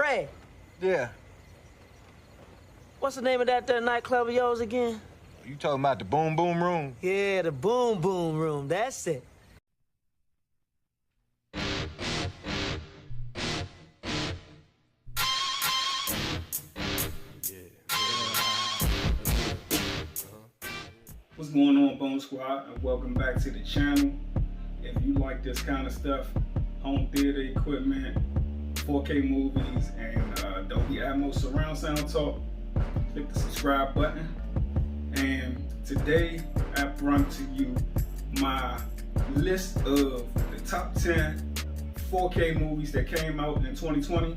Ray, Yeah. what's the name of that nightclub of yours again? You talking about the Boom Boom Room? Yeah, the Boom Boom Room. That's it. What's going on, Bone Squad, and welcome back to the channel. If you like this kind of stuff, home theater equipment, 4K movies, and Dolby Atmos surround sound talk, click the subscribe button. And today I brought to you my list of the top 10 4K movies that came out in 2020.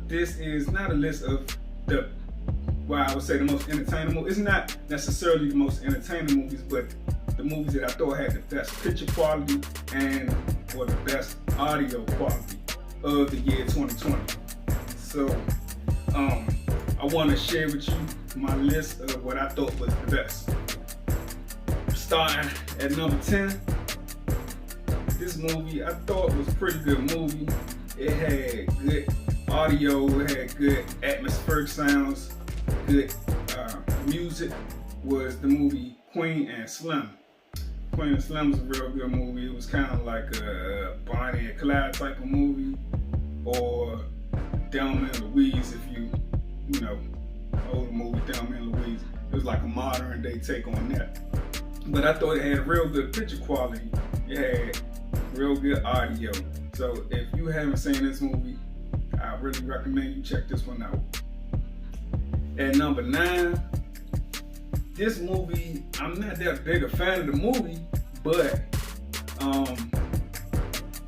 This is not a list of I would say the most entertaining movies. It's not necessarily the most entertaining movies, but the movies that I thought had the best picture quality or the best audio quality of the year 2020. So I want to share with you my list of what I thought was the best. Starting at number 10, this movie I thought was a pretty good movie. It had good audio, it had good atmospheric sounds, good music. Was the movie Queen and Slim. Queen and Slim was a real good movie. It was kind of like a Bonnie and Clyde type of movie, or Thelma and Louise, if you know, older movie Thelma and Louise. It was like a modern day take on that. But I thought it had real good picture quality. It had real good audio. So if you haven't seen this movie, I really recommend you check this one out. At number 9, this movie, I'm not that big a fan of the movie, but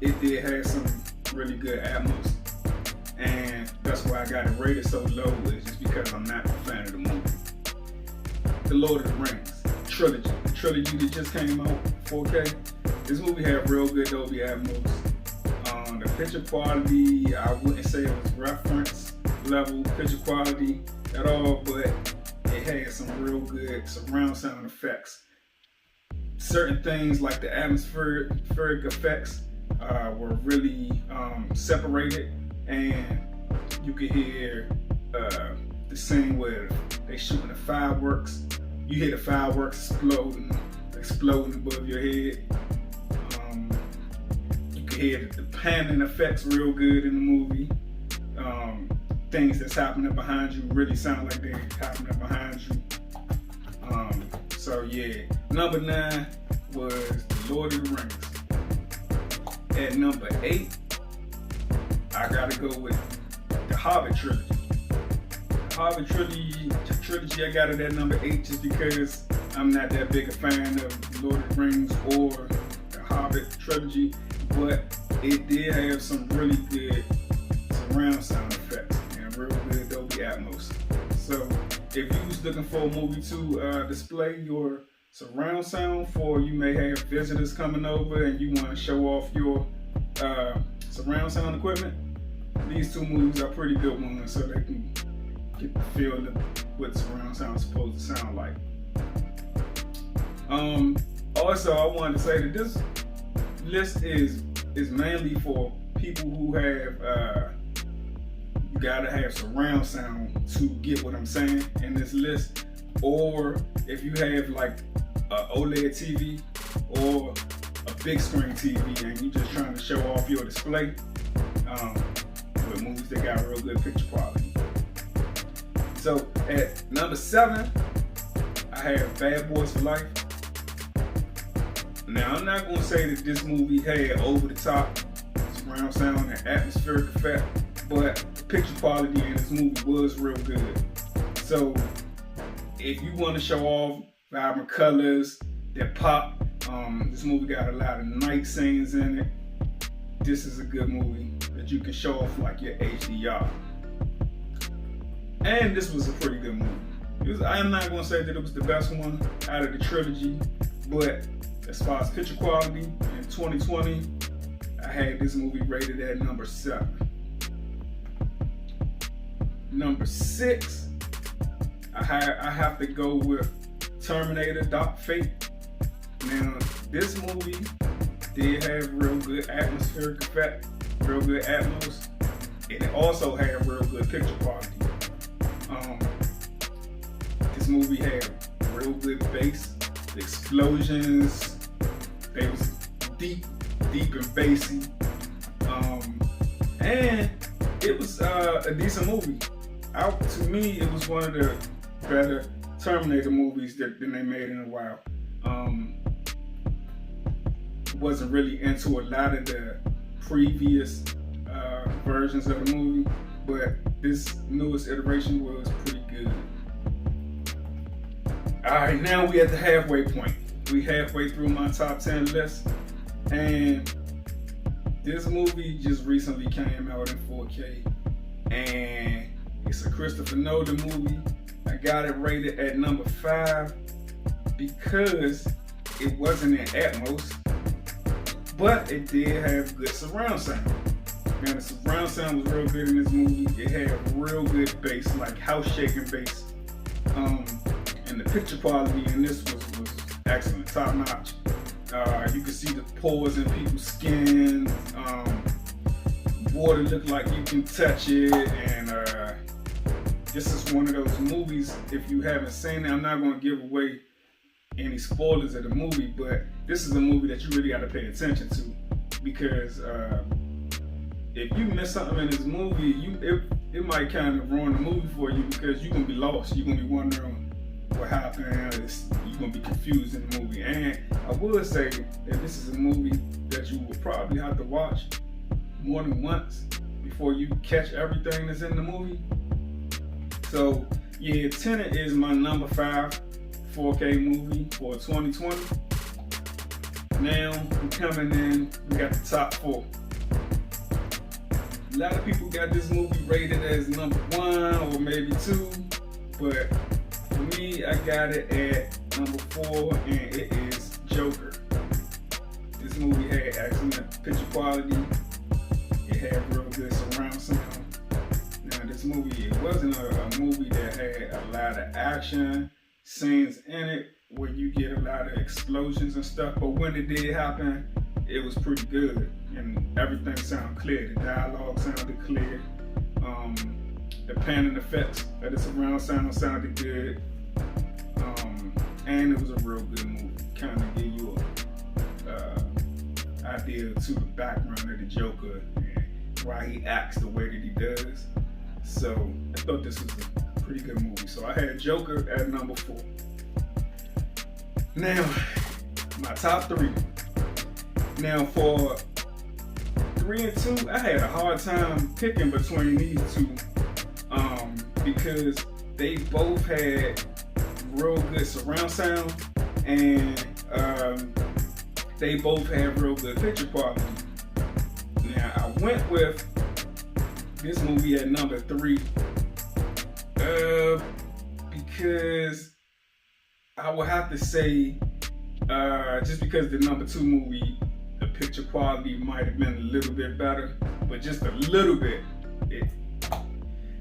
it did have some really good atmos, and that's why I got it rated so low, is just because I'm not a fan of the movie. The Lord of the Rings trilogy, the trilogy that just came out 4K. This movie had real good Dolby Atmos. The picture quality, I wouldn't say it was reference level picture quality at all, but it had some real good surround sound effects. Certain things like the atmospheric effects were really separated, and you could hear the scene where they shooting the fireworks. You hear the fireworks exploding above your head. You could hear the panning effects real good in the movie. Things that's happening behind you really sound like they're happening behind you. So yeah, number 9 was The Lord of the Rings. At number 8, I gotta go with the Hobbit trilogy. The Hobbit trilogy I got it at number 8 just because I'm not that big a fan of The Lord of the Rings or the Hobbit trilogy, but it did have some really good surround sound effects and real good Dolby Atmos. So if you was looking for a movie to display your surround sound for, you may have visitors coming over and you want to show off your surround sound equipment, these two movies are pretty good ones, so they can get the feel of what surround sound is supposed to sound like. Also, I wanted to say that this list is mainly for people who have you gotta have surround sound to get what I'm saying in this list, or if you have like a OLED TV or a big screen TV and you're just trying to show off your display with movies that got real good picture quality. So at number 7, I have Bad Boys for Life. Now I'm not gonna say that this movie had over the top surround sound and atmospheric effect, but the picture quality in this movie was real good. So if you want to show off vibrant colors that pop, this movie got a lot of night scenes in it. This is a good movie that you can show off like your HDR. And this was a pretty good movie. I am not going to say that it was the best one out of the trilogy, but as far as picture quality in 2020, I had this movie rated at number 7. Number 6, I have to go with Terminator Dark Fate. Now, this movie did have real good atmospheric effect, real good atmos, and it also had real good good picture quality. This movie had real good bass. The explosions, they was deep and bassy. And it was a decent movie. To me, it was one of the better Terminator movies that they made in a while. Wasn't really into a lot of the previous versions of the movie, but this newest iteration was pretty good. Alright, now we at the halfway point. We halfway through my top 10 list, and this movie just recently came out in 4K, and it's a Christopher Nolan movie. I got it rated at number 5 because it wasn't in Atmos, but it did have good surround sound. Now the surround sound was real good in this movie. It had real good bass, like house shaking bass. And the picture quality in this was excellent, top notch. You could see the pores in people's skin. Water looked like you can touch it, and this is one of those movies. If you haven't seen it, I'm not going to give away any spoilers of the movie, but this is a movie that you really got to pay attention to, because if you miss something in this movie, it might kind of ruin the movie for you, because you're gonna be lost. You're gonna be wondering what happened. You're gonna be confused in the movie. And I would say that this is a movie that you will probably have to watch more than once before you catch everything that's in the movie. So yeah, Tennant is my number 5 4K movie for 2020. Now we're coming in, we got the top 4. A lot of people got this movie rated as number 1 or maybe 2, but for me, I got it at number 4, and it is Joker. This movie had excellent picture quality. It had real good surround sound. Now this movie, it wasn't a movie that had a lot of action scenes in it where you get a lot of explosions and stuff, but when it did happen, it was pretty good, and everything sounded clear. The dialogue sounded clear. The panning effects of the surround sound sounded good. And it was a real good movie. Kind of give you a idea to the background of the Joker and why he acts the way that he does. So I thought this was a pretty good movie. So I had Joker at number 4. Now, my top 3. Now for 3 and 2, I had a hard time picking between these two, because they both had real good surround sound, and they both had real good picture quality. Now I went with this movie at number 3 because I would have to say, just because the number 2 movie, the picture quality might have been a little bit better, but just a little bit.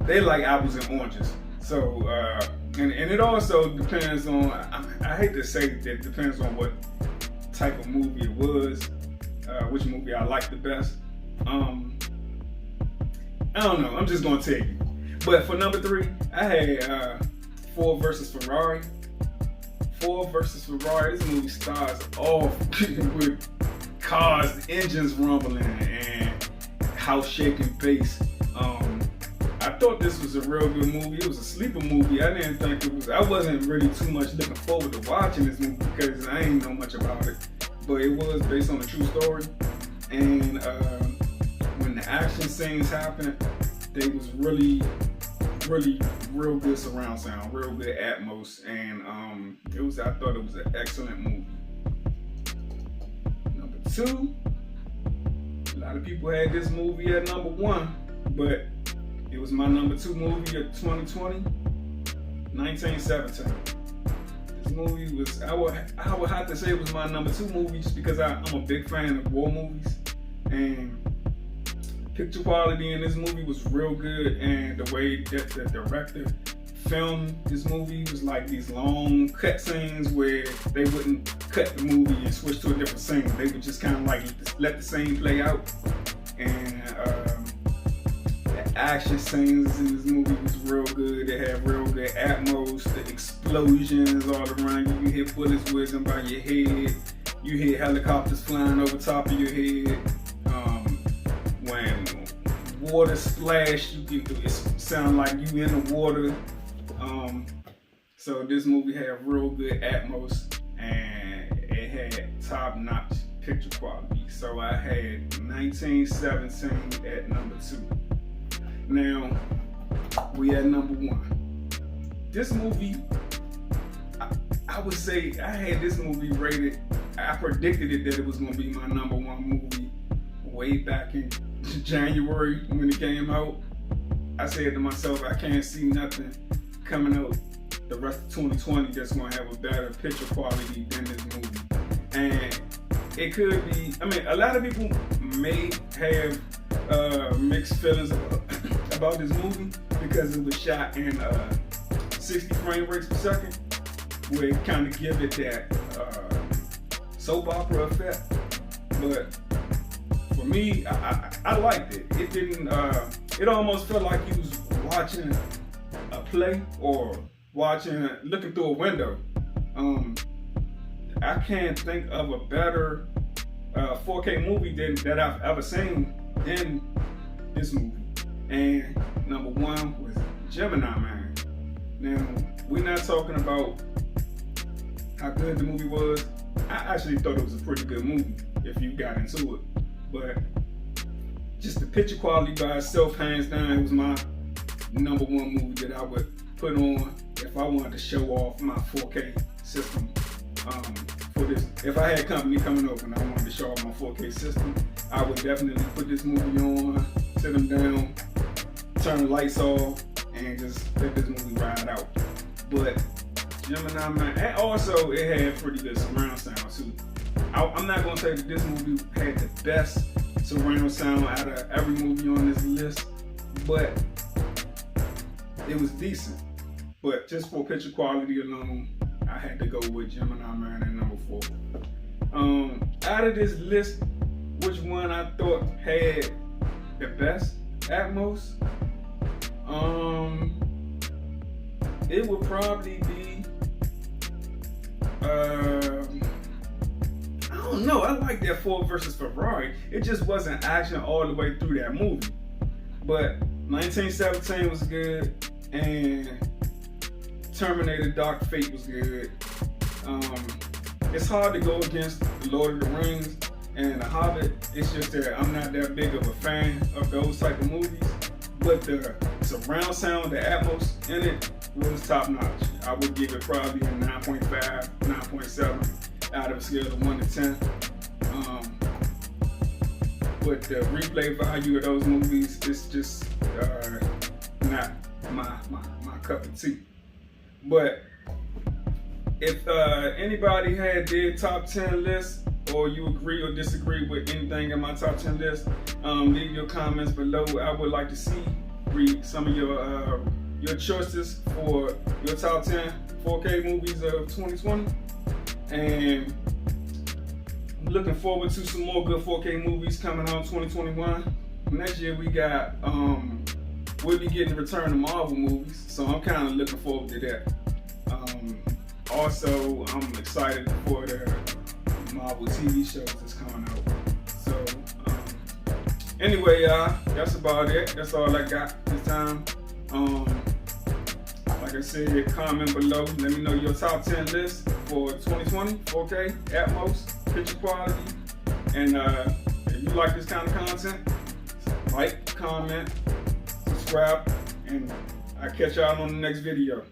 They like apples and oranges. So, and it also depends on, I hate to say that it depends on what type of movie it was, which movie I like the best. I don't know, I'm just gonna tell you. But for number 3, I had Ford versus Ferrari. Ford versus Ferrari, this movie starts off with cars, engines rumbling, and house shaking bass. I thought this was a real good movie. It was a sleeper movie. I didn't think it was, I wasn't really too much looking forward to watching this movie because I ain't know much about it. But it was based on a true story. And when the action scenes happened, they was really real good surround sound, real good atmos, and I thought it was an excellent movie. Number 2, a lot of people had this movie at number 1, but it was my number 2 movie of 2020, 1917. This movie was, I would have to say it was my number 2 movie just because I'm a big fan of war movies, and picture quality in this movie was real good, and the way that the director filmed this movie was like these long cut scenes where they wouldn't cut the movie and switch to a different scene. They would just kind of like let the scene play out, and the action scenes in this movie was real good. It had real good atmos, the explosions all around you. You hear bullets whizzing by your head. You hear helicopters flying over top of your head. When water splash, it sound like you in the water. So this movie had real good atmos, and it had top-notch picture quality. So I had 1917 at number 2. Now, we at number 1. This movie, I would say I had this movie rated, I predicted it that it was going to be my number 1 movie way back in January when it came out. I said to myself, I can't see nothing coming out the rest of 2020 that's going to have a better picture quality than this movie. And it could be, I mean, a lot of people may have mixed feelings about this movie because it was shot in 60 frame rates per second, where it kind of give it that soap opera effect. But for me, I liked it. It didn't, it almost felt like you was watching a play or looking through a window. I can't think of a better 4K movie that I've ever seen than this movie. And number 1 was Gemini Man. Now, we're not talking about how good the movie was. I actually thought it was a pretty good movie if you got into it. But just the picture quality by itself, hands down, it was my number 1 movie that I would put on if I wanted to show off my 4K system. For this, if I had company coming over and I wanted to show off my 4K system, I would definitely put this movie on, sit them down, turn the lights off, and just let this movie ride out. But Gemini Man, and also it had pretty good surround sound too. I'm not gonna say that this movie had the best surround sound out of every movie on this list, but it was decent. But just for picture quality alone, I had to go with Gemini Man at number 4. Out of this list, which one I thought had the best Atmos? It would probably be, I don't know. I like that Ford versus Ferrari. It just wasn't action all the way through that movie. But 1917 was good, and Terminator Dark Fate was good. It's hard to go against The Lord of the Rings and The Hobbit. It's just that I'm not that big of a fan of those type of movies. But the surround sound, the Atmos in it was top notch. I would give it probably a 9.5, 9.7 out of a scale of 1 to 10. But the replay value of those movies is just not my cup of tea. But if anybody had their top 10 list, or you agree or disagree with anything in my top 10 list, leave your comments below. I would like to read some of your choices for your top 10 4K movies of 2020. And I'm looking forward to some more good 4K movies coming out in 2021. Next year we got, we'll be getting the return of Marvel movies, so I'm kind of looking forward to that. Also, I'm excited for the Marvel TV shows that's coming out. So, anyway, y'all, that's about it. That's all I got this time. Like I said, comment below. Let me know your top 10 list for 2020, 4K, Atmos, picture quality. And if you like this kind of content, like, comment, subscribe, and I'll catch y'all on the next video.